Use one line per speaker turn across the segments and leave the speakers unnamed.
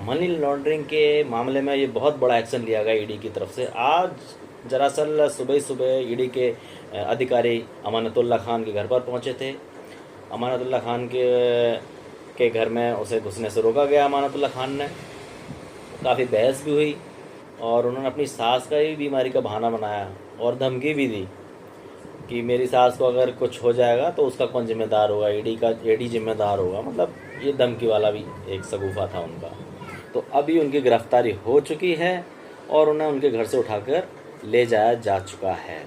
Money laundering के मामले में ये बहुत बड़ा एक्शन लिया गया ईडी की तरफ से। आज दरअसल सुबह सुबह ईडी के अधिकारी अमानतुल्लाह खान के घर पर पहुंचे थे। अमानतुल्लाह खान के घर में उसे घुसने से रोका गया। अमानतुल्लाह खान ने काफ़ी बहस भी हुई और उन्होंने अपनी सास का ही बीमारी का बहाना बनाया और धमकी भी दी कि मेरी सास को अगर कुछ हो जाएगा तो उसका कौन जिम्मेदार होगा, ईडी जिम्मेदार होगा। मतलब ये धमकी वाला भी एक शगुफा था उनका। तो अभी उनकी गिरफ्तारी हो चुकी है और उन्हें उनके घर से उठाकर ले जाया जा चुका है।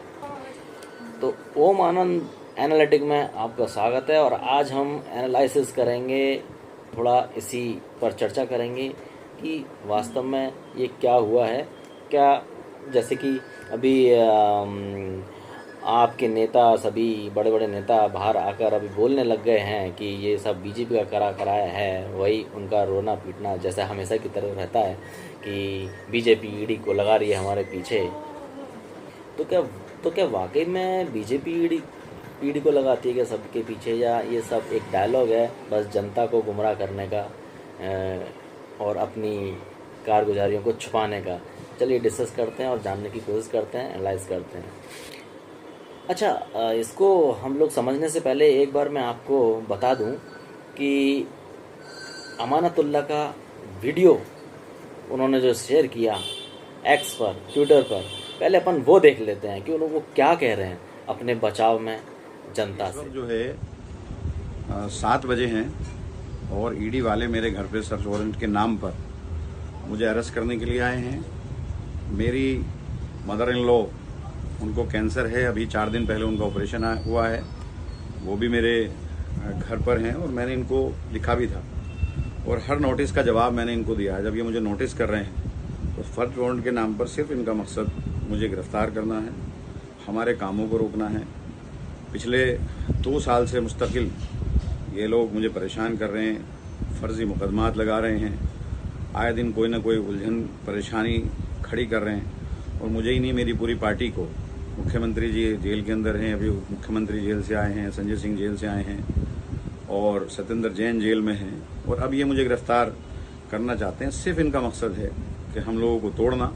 तो ओम आनंद एनालिटिक में आपका स्वागत है और आज हम एनालिसिस करेंगे, थोड़ा इसी पर चर्चा करेंगे कि वास्तव में ये क्या हुआ है। क्या जैसे कि अभी आपके नेता, सभी बड़े बड़े नेता बाहर आकर अभी बोलने लग गए हैं कि ये सब बीजेपी का कराया है। वही उनका रोना पीटना जैसा हमेशा की तरह रहता है कि बीजेपी ईडी को लगा रही है हमारे पीछे। तो क्या वाकई में बीजेपी ईडी को लगाती है क्या सबके पीछे, या ये सब एक डायलॉग है बस जनता को गुमराह करने का और अपनी कारगुजारियों को छुपाने का। चलिए डिस्कस करते हैं और जानने की कोशिश करते हैं, एनालाइज करते हैं। अच्छा, इसको हम लोग समझने से पहले एक बार मैं आपको बता दूं कि अमानतुल्लाह का वीडियो उन्होंने जो शेयर किया एक्स पर, ट्विटर पर, पहले अपन वो देख लेते हैं कि वो क्या कह रहे हैं अपने बचाव में जनता से।
जो है 7 बजे हैं और ईडी वाले मेरे घर पे सर्च वारंट के नाम पर मुझे अरेस्ट करने के लिए आए हैं। मेरी मदर इन लॉ, उनको कैंसर है, अभी 4 दिन पहले उनका ऑपरेशन हुआ है, वो भी मेरे घर पर हैं और मैंने इनको लिखा भी था और हर नोटिस का जवाब मैंने इनको दिया है। जब ये मुझे नोटिस कर रहे हैं तो सर्च वारंट के नाम पर सिर्फ इनका मकसद मुझे गिरफ्तार करना है, हमारे कामों को रोकना है। पिछले 2 साल से मुस्तकिल ये लोग मुझे परेशान कर रहे हैं, फर्जी मुकदमात लगा रहे हैं, आए दिन कोई ना कोई उलझन परेशानी खड़ी कर रहे हैं और मुझे ही नहीं, मेरी पूरी पार्टी को। मुख्यमंत्री जी जेल के अंदर हैं, अभी मुख्यमंत्री जेल से आए हैं, संजय सिंह जेल से आए हैं और सत्येंद्र जैन जेल में हैं और अब ये मुझे गिरफ्तार करना चाहते हैं। सिर्फ इनका मकसद है कि हम लोगों को तोड़ना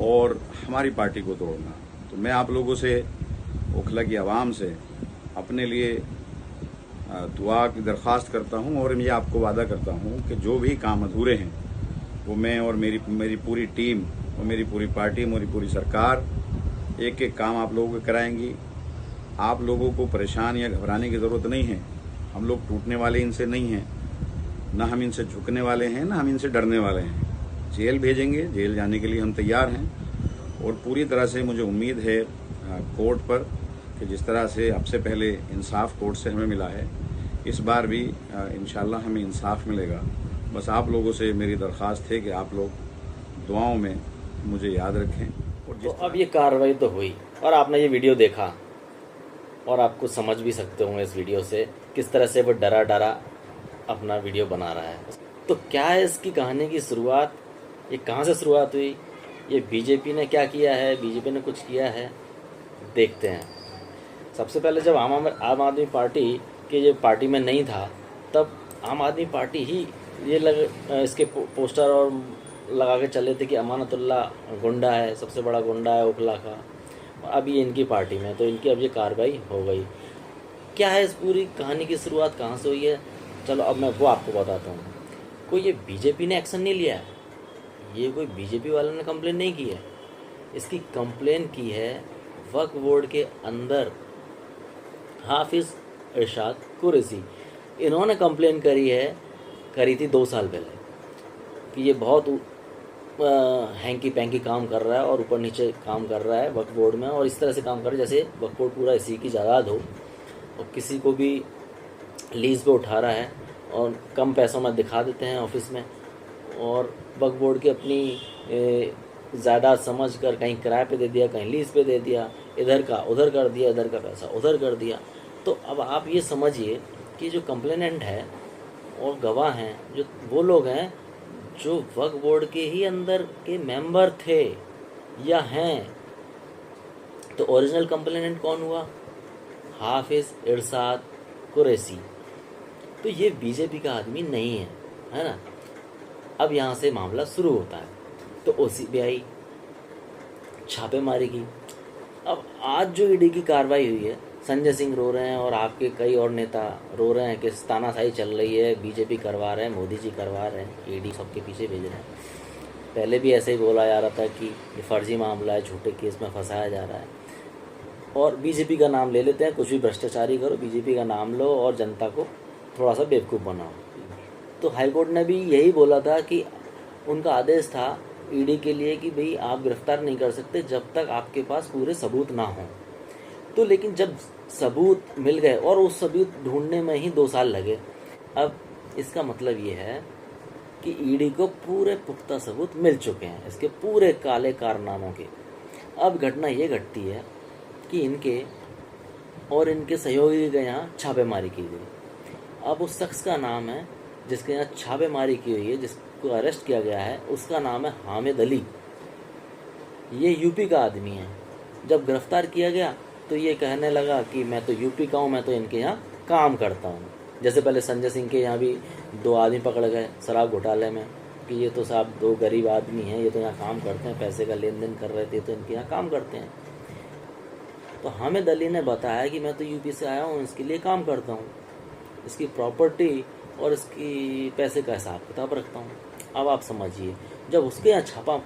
और हमारी पार्टी को तोड़ना। तो मैं आप लोगों से, ओखला की आवाम से अपने लिए दुआ की दरख्वास्त करता हूं और मैं आपको वादा करता हूं कि जो भी काम अधूरे हैं वो मैं और मेरी पूरी टीम और मेरी पूरी पार्टी, मेरी पूरी सरकार एक एक काम आप लोगों को कराएंगी। आप लोगों को परेशान या घबराने की ज़रूरत नहीं है। हम लोग टूटने वाले इनसे नहीं हैं, ना हम इनसे झुकने वाले हैं, ना हम इनसे डरने वाले हैं। जेल भेजेंगे, जेल जाने के लिए हम तैयार हैं और पूरी तरह से मुझे उम्मीद है कोर्ट पर कि जिस तरह से अब से पहले इंसाफ कोर्ट से हमें मिला है, इस बार भी इंशाल्लाह हमें इंसाफ मिलेगा। बस आप लोगों से मेरी दरख्वास्त है कि आप लोग दुआओं में मुझे याद रखें।
तो अब ये कार्रवाई तो हुई और आपने ये वीडियो देखा और आपको समझ भी सकते होंगे इस वीडियो से किस तरह से वो डरा डरा अपना वीडियो बना रहा है। तो क्या है इसकी कहानी की शुरुआत, ये कहाँ से शुरुआत हुई, ये बीजेपी ने क्या किया है, बीजेपी ने कुछ किया है, देखते हैं। सबसे पहले जब आम आदमी पार्टी के जो पार्टी में नहीं था, तब आम आदमी पार्टी ही ये इसके पोस्टर और लगा के चले थे कि अमानतुल्लाह गुंडा है, सबसे बड़ा गुंडा है ओखला का। अभी इनकी पार्टी में, तो इनकी अब ये कार्रवाई हो गई। क्या है इस पूरी कहानी की शुरुआत, कहाँ से हुई है, चलो अब मैं वो आपको बताता हूँ। कोई ये बीजेपी ने एक्शन नहीं लिया है, ये कोई बीजेपी वालों ने कंप्लेन नहीं की है। इसकी कंप्लेन की है वक्फ बोर्ड के अंदर हाफिज़ इरशाद कुरैशी। इन्होंने कंप्लेन करी थी 2 साल पहले कि ये बहुत हैंकी पैंकी काम कर रहा है और ऊपर नीचे काम कर रहा है वक्फ बोर्ड में, और इस तरह से काम कर रहा है जैसे वक्फ बोर्ड पूरा इसी की जायदाद हो और किसी को भी लीज पे उठा रहा है और कम पैसों में दिखा देते हैं ऑफिस में, और वक्फ बोर्ड की अपनी जायदाद समझ कर कहीं किराए पे दे दिया, कहीं लीज पे दे दिया, इधर का उधर कर दिया, इधर का पैसा उधर कर दिया। तो अब आप ये समझिए कि जो कंप्लेनेंट है और गवाह हैं, जो वो लोग हैं जो वक्फ बोर्ड के ही अंदर के मेंबर थे या हैं। तो ओरिजिनल कंप्लेनेंट कौन हुआ? हाफिज़ इरशाद कुरैशी। तो ये बीजेपी का आदमी नहीं है, है ना। अब यहाँ से मामला शुरू होता है। तो OCBI छापेमारी की। अब आज जो ईडी की कार्रवाई हुई है, संजय सिंह रो रहे हैं और आपके कई और नेता रो रहे हैं कि तानाशाही चल रही है, बीजेपी करवा रहे हैं, मोदी जी करवा रहे हैं, ईडी सबके पीछे भेज रहे हैं। पहले भी ऐसे ही बोला जा रहा था कि ये फर्जी मामला है, झूठे केस में फंसाया जा रहा है, और बीजेपी का नाम ले लेते हैं, कुछ भी भ्रष्टाचारी करो, बीजेपी का नाम लो और जनता को थोड़ा सा बेवकूफ़ बनाओ। तो हाईकोर्ट ने भी यही बोला था कि उनका आदेश था ईडी के लिए कि भाई आप गिरफ्तार नहीं कर सकते जब तक आपके पास पूरे सबूत ना हो। तो लेकिन जब सबूत मिल गए और उस सबूत ढूंढने में ही 2 साल लगे, अब इसका मतलब ये है कि ईडी को पूरे पुख्ता सबूत मिल चुके हैं इसके पूरे काले कारनामों के। अब घटना ये घटती है कि इनके और इनके सहयोगी के यहाँ छापेमारी की गई। अब उस शख्स का नाम है जिसके यहाँ छापेमारी की हुई है, जिसको अरेस्ट किया गया है, उसका नाम है हामिद अली। ये यूपी का आदमी है। जब गिरफ्तार किया गया तो ये कहने लगा कि मैं तो यूपी का हूँ, मैं तो इनके यहाँ काम करता हूँ। जैसे पहले संजय सिंह के यहाँ भी 2 आदमी पकड़ गए शराब घोटाले में कि ये तो साहब 2 गरीब आदमी हैं, ये तो यहाँ काम करते हैं, पैसे का लेन देन कर रहे थे, तो इनके यहाँ काम करते हैं। तो हामिद अली ने बताया कि मैं तो यूपी से आया हूँ, इसके लिए काम करता हूँ, इसकी प्रॉपर्टी और इसकी पैसे का हिसाब किताब रखता हूँ। अब आप समझिए, जब उसके यहाँ छापा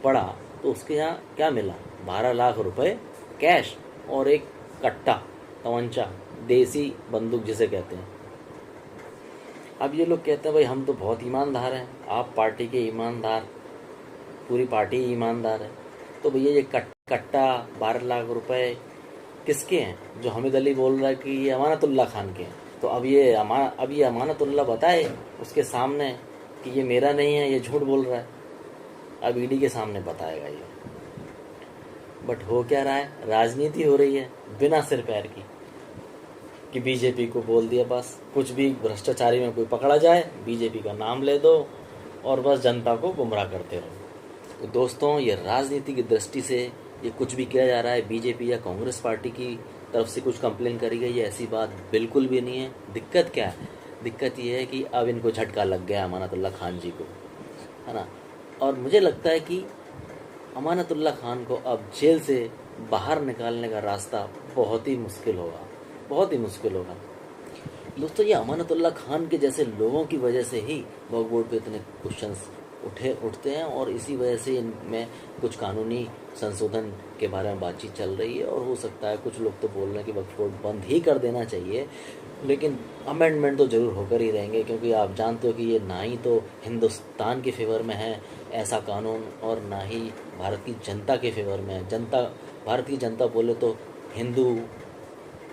पड़ा तो उसके यहाँ क्या मिला? 12 लाख रुपए कैश और एक कट्टा तवंचा, देसी बंदूक जिसे कहते हैं। अब ये लोग कहते हैं भाई हम तो बहुत ईमानदार हैं, आप पार्टी के ईमानदार, पूरी पार्टी ईमानदार है। तो भैया ये कट्टा 12 लाख रुपए किसके हैं? जो हामिद अली बोल रहा है कि ये अमानतुल्लाह खान के हैं। तो अब ये अमानतुल्लाह बताए उसके सामने कि ये मेरा नहीं है, ये झूठ बोल रहा है। अब ईडी के सामने बताएगा ये। बट हो क्या रहा है? राजनीति हो रही है बिना सिर पैर की, कि बीजेपी को बोल दिया बस, कुछ भी भ्रष्टाचारी में कोई पकड़ा जाए बीजेपी का नाम ले दो और बस जनता को गुमराह करते रहो। तो दोस्तों, ये राजनीति की दृष्टि से ये कुछ भी किया जा रहा है। बीजेपी या कांग्रेस पार्टी की तरफ से कुछ कंप्लेन करी गई है, ऐसी बात बिल्कुल भी नहीं है। दिक्कत क्या है? दिक्कत ये है कि अब इनको झटका लग गया अमानतुल्लाह खान जी को, है ना। और मुझे लगता है कि अमानतुल्लाह खान को अब जेल से बाहर निकालने का रास्ता बहुत ही मुश्किल होगा, बहुत ही मुश्किल होगा। दोस्तों, ये अमानतुल्लाह खान के जैसे लोगों की वजह से ही वक्फ बोर्ड पे इतने क्वेश्चंस उठते हैं और इसी वजह से इनमें कुछ कानूनी संशोधन के बारे में बातचीत चल रही है। और हो सकता है कुछ लोग तो बोल रहे हैं कि वक्फ बोर्ड बंद ही कर देना चाहिए, लेकिन अमेंडमेंट तो ज़रूर होकर ही रहेंगे, क्योंकि आप जानते हो कि ये ना ही तो हिंदुस्तान के फेवर में है ऐसा कानून और ना ही भारत की जनता के फेवर में है। भारत की जनता बोले तो हिंदू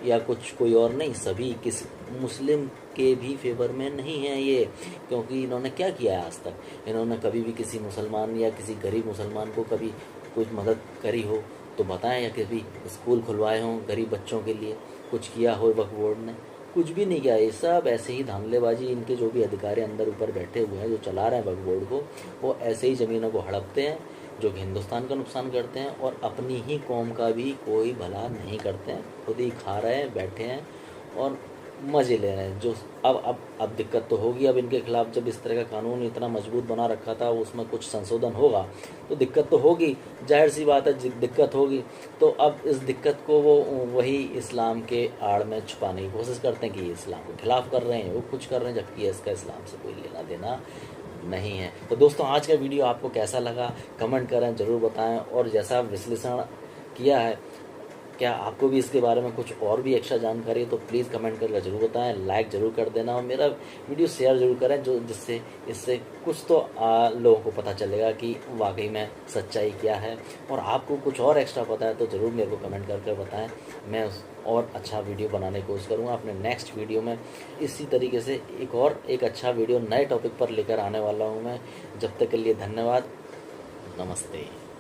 या कुछ कोई और नहीं, सभी किसी मुस्लिम के भी फेवर में नहीं है ये। क्योंकि इन्होंने क्या किया है आज तक? इन्होंने कभी भी किसी मुसलमान या किसी गरीब मुसलमान को कभी कुछ मदद करी हो तो बताएं, या कभी स्कूल खुलवाए हों गरीब बच्चों के लिए, कुछ किया हो वक्फ बोर्ड ने? कुछ भी नहीं किया। ये सब ऐसे ही धांधलेबाजी, इनके जो भी अधिकारी अंदर ऊपर बैठे हुए हैं जो चला रहे हैं वक्फ बोर्ड को, वो ऐसे ही ज़मीनों को हड़पते हैं, जो कि हिंदुस्तान का नुकसान करते हैं और अपनी ही कौम का भी कोई भला नहीं करते हैं। खुद ही खा रहे हैं, बैठे हैं और मज़े ले रहे हैं। जो अब दिक्कत तो होगी। अब इनके खिलाफ जब इस तरह का कानून इतना मजबूत बना रखा था, उसमें कुछ संशोधन होगा तो दिक्कत तो होगी, जाहिर सी बात है दिक्कत होगी। तो अब इस दिक्कत को वो वही इस्लाम के आड़ में छुपाने की कोशिश करते हैं कि ये इस्लाम के खिलाफ कर रहे हैं, वो कुछ कर रहे हैं, जबकि इसका इस्लाम से कोई लेना देना नहीं है। तो दोस्तों, आज का वीडियो आपको कैसा लगा कमेंट करें, ज़रूर बताएं। और जैसा विश्लेषण किया है, क्या आपको भी इसके बारे में कुछ और भी एक्स्ट्रा जानकारी है तो प्लीज़ कमेंट करके ज़रूर बताएं, लाइक ज़रूर कर देना और मेरा वीडियो शेयर ज़रूर करें, जो जिससे इससे कुछ तो लोगों को पता चलेगा कि वाकई में सच्चाई क्या है। और आपको कुछ और एक्स्ट्रा पता है तो ज़रूर मेरे को कमेंट करके बताएं, मैं और अच्छा वीडियो बनाने की कोशिश करूँगा। अपने नेक्स्ट वीडियो में इसी तरीके से एक अच्छा वीडियो नए टॉपिक पर लेकर आने वाला हूँ मैं। जब तक के लिए धन्यवाद, नमस्ते।